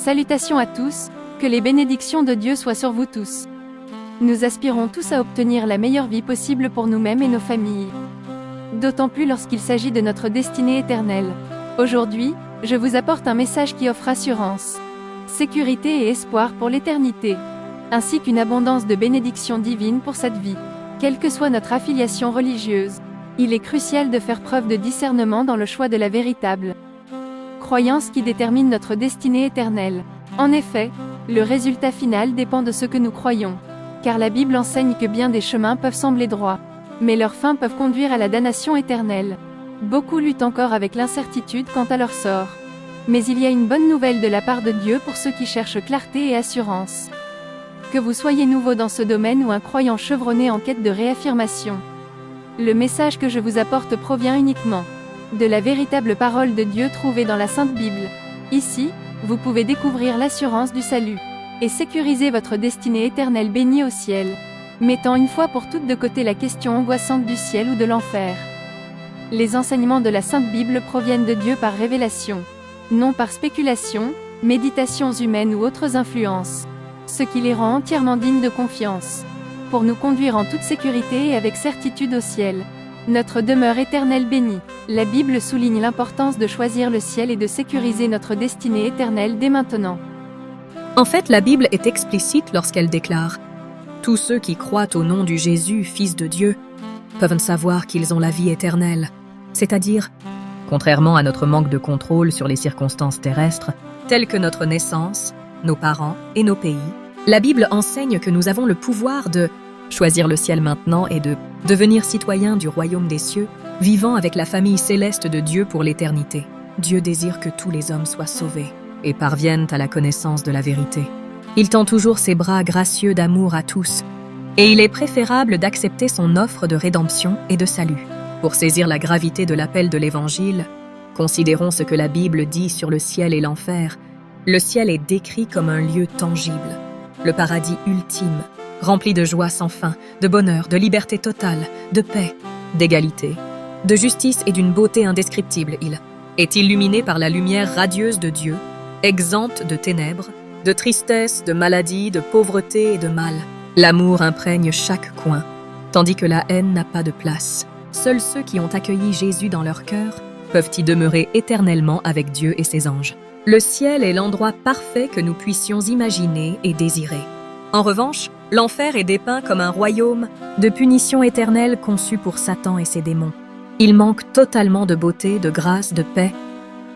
Salutations à tous, que les bénédictions de Dieu soient sur vous tous. Nous aspirons tous à obtenir la meilleure vie possible pour nous-mêmes et nos familles. D'autant plus lorsqu'il s'agit de notre destinée éternelle. Aujourd'hui, je vous apporte un message qui offre assurance, sécurité et espoir pour l'éternité, ainsi qu'une abondance de bénédictions divines pour cette vie. Quelle que soit notre affiliation religieuse, il est crucial de faire preuve de discernement dans le choix de la véritable croyance qui détermine notre destinée éternelle. En effet, le résultat final dépend de ce que nous croyons. Car la Bible enseigne que bien des chemins peuvent sembler droits, mais leurs fins peuvent conduire à la damnation éternelle. Beaucoup luttent encore avec l'incertitude quant à leur sort. Mais il y a une bonne nouvelle de la part de Dieu pour ceux qui cherchent clarté et assurance. Que vous soyez nouveau dans ce domaine ou un croyant chevronné en quête de réaffirmation, le message que je vous apporte provient uniquement de la véritable parole de Dieu trouvée dans la Sainte Bible. Ici, vous pouvez découvrir l'assurance du salut et sécuriser votre destinée éternelle bénie au ciel, mettant une fois pour toutes de côté la question angoissante du ciel ou de l'enfer. Les enseignements de la Sainte Bible proviennent de Dieu par révélation, non par spéculation, méditations humaines ou autres influences, ce qui les rend entièrement dignes de confiance, pour nous conduire en toute sécurité et avec certitude au ciel, notre demeure éternelle bénie. La Bible souligne l'importance de choisir le ciel et de sécuriser notre destinée éternelle dès maintenant. En fait, la Bible est explicite lorsqu'elle déclare « Tous ceux qui croient au nom du Jésus, Fils de Dieu, peuvent savoir qu'ils ont la vie éternelle. » C'est-à-dire, contrairement à notre manque de contrôle sur les circonstances terrestres, telles que notre naissance, nos parents et nos pays, la Bible enseigne que nous avons le pouvoir de choisir le ciel maintenant et de devenir citoyens du royaume des cieux, vivant avec la famille céleste de Dieu pour l'éternité. Dieu désire que tous les hommes soient sauvés et parviennent à la connaissance de la vérité. Il tend toujours ses bras gracieux d'amour à tous, et il est préférable d'accepter son offre de rédemption et de salut. Pour saisir la gravité de l'appel de l'Évangile, considérons ce que la Bible dit sur le ciel et l'enfer. Le ciel est décrit comme un lieu tangible, le paradis ultime, rempli de joie sans fin, de bonheur, de liberté totale, de paix, d'égalité, de justice et d'une beauté indescriptible. Il est illuminé par la lumière radieuse de Dieu, exempte de ténèbres, de tristesse, de maladie, de pauvreté et de mal. L'amour imprègne chaque coin, tandis que la haine n'a pas de place. Seuls ceux qui ont accueilli Jésus dans leur cœur peuvent y demeurer éternellement avec Dieu et ses anges. Le ciel est l'endroit parfait que nous puissions imaginer et désirer. En revanche, l'enfer est dépeint comme un royaume de punition éternelle conçu pour Satan et ses démons. Il manque totalement de beauté, de grâce, de paix,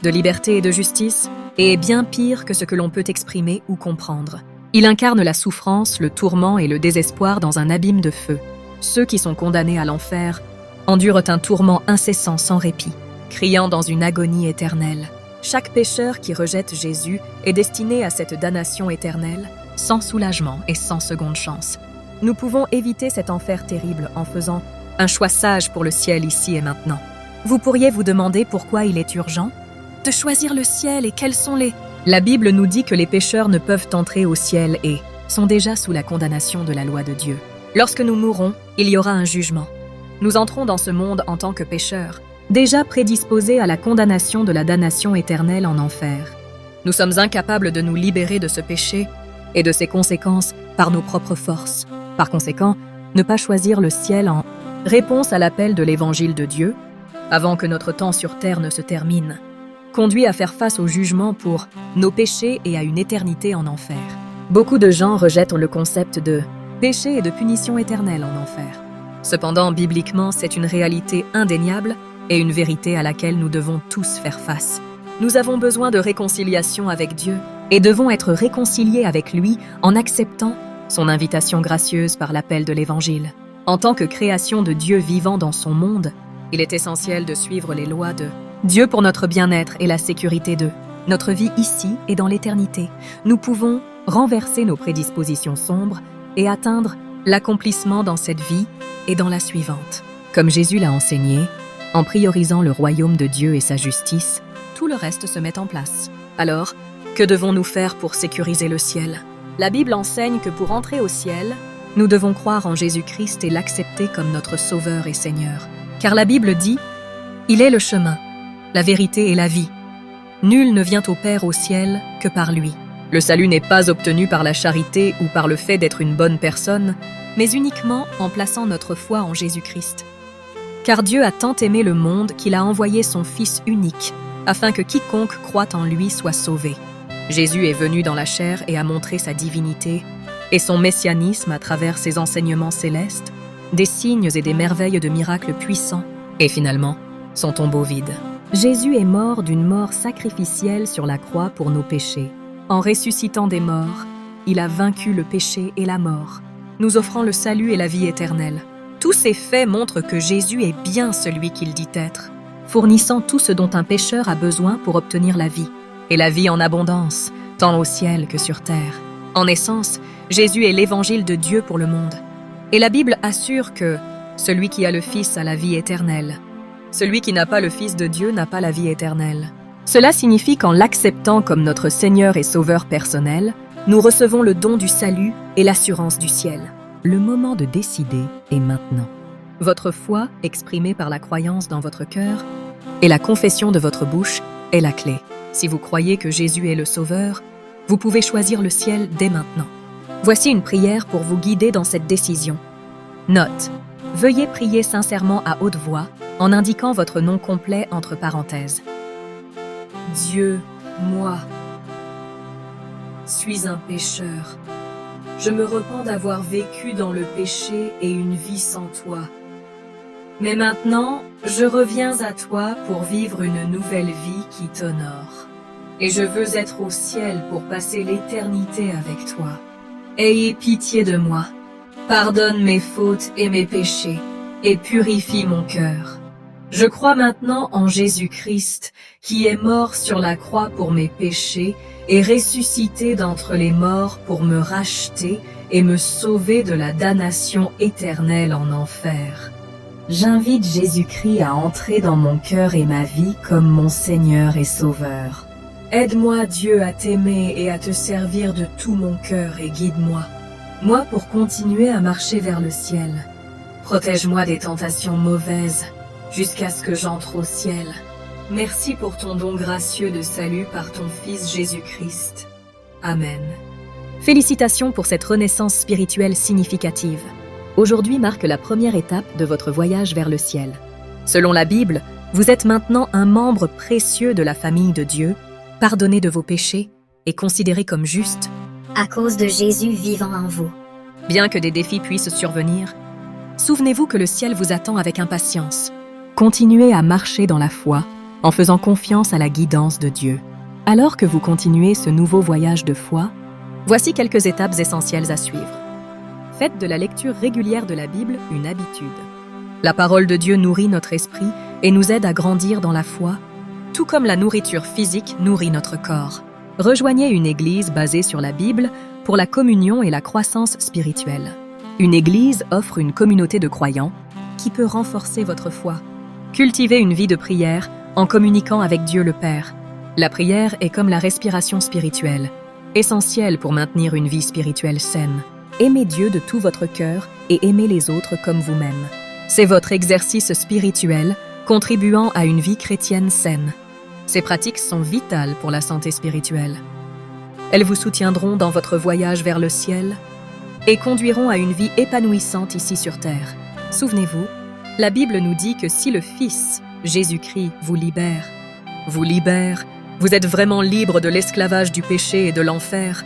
de liberté et de justice, et est bien pire que ce que l'on peut exprimer ou comprendre. Il incarne la souffrance, le tourment et le désespoir dans un abîme de feu. Ceux qui sont condamnés à l'enfer endurent un tourment incessant sans répit, criant dans une agonie éternelle. Chaque pécheur qui rejette Jésus est destiné à cette damnation éternelle, sans soulagement et sans seconde chance. Nous pouvons éviter cet enfer terrible en faisant un choix sage pour le ciel ici et maintenant. Vous pourriez vous demander pourquoi il est urgent de choisir le ciel et quels sont les... La Bible nous dit que les pécheurs ne peuvent entrer au ciel et sont déjà sous la condamnation de la loi de Dieu. Lorsque nous mourrons, il y aura un jugement. Nous entrons dans ce monde en tant que pécheurs, déjà prédisposés à la condamnation de la damnation éternelle en enfer. Nous sommes incapables de nous libérer de ce péché et de ses conséquences par nos propres forces. Par conséquent, ne pas choisir le ciel en réponse à l'appel de l'Évangile de Dieu, avant que notre temps sur terre ne se termine, conduit à faire face au jugement pour nos péchés et à une éternité en enfer. Beaucoup de gens rejettent le concept de péché et de punition éternelle en enfer. Cependant, bibliquement, c'est une réalité indéniable et une vérité à laquelle nous devons tous faire face. Nous avons besoin de réconciliation avec Dieu et devons être réconciliés avec lui en acceptant son invitation gracieuse par l'appel de l'Évangile. En tant que création de Dieu vivant dans son monde, il est essentiel de suivre les lois de Dieu pour notre bien-être et la sécurité de notre vie ici et dans l'éternité. Nous pouvons renverser nos prédispositions sombres et atteindre l'accomplissement dans cette vie et dans la suivante. Comme Jésus l'a enseigné, en priorisant le royaume de Dieu et sa justice, tout le reste se met en place. Alors, que devons-nous faire pour sécuriser le ciel ? La Bible enseigne que pour entrer au ciel, nous devons croire en Jésus-Christ et l'accepter comme notre Sauveur et Seigneur. Car la Bible dit « Il est le chemin, la vérité et la vie. Nul ne vient au Père au ciel que par lui. » Le salut n'est pas obtenu par la charité ou par le fait d'être une bonne personne, mais uniquement en plaçant notre foi en Jésus-Christ. Car Dieu a tant aimé le monde qu'il a envoyé son Fils unique, afin que quiconque croit en lui soit sauvé. Jésus est venu dans la chair et a montré sa divinité, et son messianisme à travers ses enseignements célestes, des signes et des merveilles de miracles puissants, et finalement, son tombeau vide. Jésus est mort d'une mort sacrificielle sur la croix pour nos péchés. En ressuscitant des morts, il a vaincu le péché et la mort, nous offrant le salut et la vie éternelle. Tous ces faits montrent que Jésus est bien celui qu'il dit être, fournissant tout ce dont un pécheur a besoin pour obtenir la vie, et la vie en abondance, tant au ciel que sur terre. En essence, Jésus est l'évangile de Dieu pour le monde. Et la Bible assure que celui qui a le Fils a la vie éternelle. Celui qui n'a pas le Fils de Dieu n'a pas la vie éternelle. Cela signifie qu'en l'acceptant comme notre Seigneur et Sauveur personnel, nous recevons le don du salut et l'assurance du ciel. Le moment de décider est maintenant. Votre foi, exprimée par la croyance dans votre cœur, et la confession de votre bouche est la clé. Si vous croyez que Jésus est le Sauveur, vous pouvez choisir le ciel dès maintenant. Voici une prière pour vous guider dans cette décision. Note: veuillez prier sincèrement à haute voix en indiquant votre nom complet entre parenthèses. Dieu, moi, suis un pécheur. Je me repens d'avoir vécu dans le péché et une vie sans toi. Mais maintenant, je reviens à toi pour vivre une nouvelle vie qui t'honore. Et je veux être au ciel pour passer l'éternité avec toi. Ayez pitié de moi. Pardonne mes fautes et mes péchés, et purifie mon cœur. Je crois maintenant en Jésus-Christ, qui est mort sur la croix pour mes péchés et ressuscité d'entre les morts pour me racheter et me sauver de la damnation éternelle en enfer. J'invite Jésus-Christ à entrer dans mon cœur et ma vie comme mon Seigneur et Sauveur. Aide-moi, Dieu, à t'aimer et à te servir de tout mon cœur et guide-moi. Moi pour continuer à marcher vers le ciel. Protège-moi des tentations mauvaises jusqu'à ce que j'entre au ciel. Merci pour ton don gracieux de salut par ton Fils Jésus-Christ. Amen. Félicitations pour cette renaissance spirituelle significative. Aujourd'hui marque la première étape de votre voyage vers le ciel. Selon la Bible, vous êtes maintenant un membre précieux de la famille de Dieu, pardonné de vos péchés et considéré comme juste à cause de Jésus vivant en vous. Bien que des défis puissent survenir, souvenez-vous que le ciel vous attend avec impatience. Continuez à marcher dans la foi en faisant confiance à la guidance de Dieu. Alors que vous continuez ce nouveau voyage de foi, voici quelques étapes essentielles à suivre. Faites de la lecture régulière de la Bible une habitude. La parole de Dieu nourrit notre esprit et nous aide à grandir dans la foi, tout comme la nourriture physique nourrit notre corps. Rejoignez une église basée sur la Bible pour la communion et la croissance spirituelle. Une église offre une communauté de croyants qui peut renforcer votre foi. Cultivez une vie de prière en communiquant avec Dieu le Père. La prière est comme la respiration spirituelle, essentielle pour maintenir une vie spirituelle saine. Aimez Dieu de tout votre cœur et aimez les autres comme vous-même. C'est votre exercice spirituel contribuant à une vie chrétienne saine. Ces pratiques sont vitales pour la santé spirituelle. Elles vous soutiendront dans votre voyage vers le ciel et conduiront à une vie épanouissante ici sur terre. Souvenez-vous, la Bible nous dit que si le Fils, Jésus-Christ, vous libère, vous êtes vraiment libre de l'esclavage du péché et de l'enfer.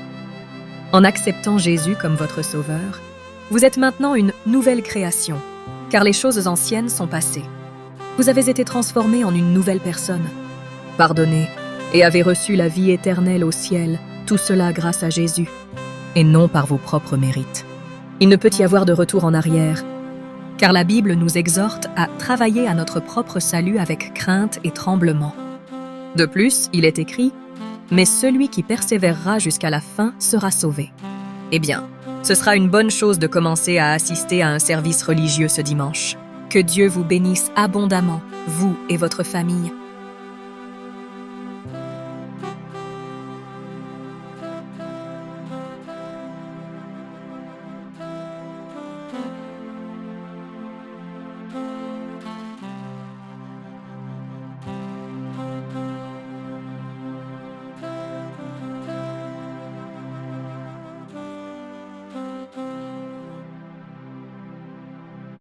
En acceptant Jésus comme votre Sauveur, vous êtes maintenant une nouvelle création, car les choses anciennes sont passées. Vous avez été transformé en une nouvelle personne. Pardonné et avez reçu la vie éternelle au ciel, tout cela grâce à Jésus, et non par vos propres mérites. Il ne peut y avoir de retour en arrière, car la Bible nous exhorte à travailler à notre propre salut avec crainte et tremblement. De plus, il est écrit « Mais celui qui persévérera jusqu'à la fin sera sauvé ». Eh bien, ce sera une bonne chose de commencer à assister à un service religieux ce dimanche. Que Dieu vous bénisse abondamment, vous et votre famille.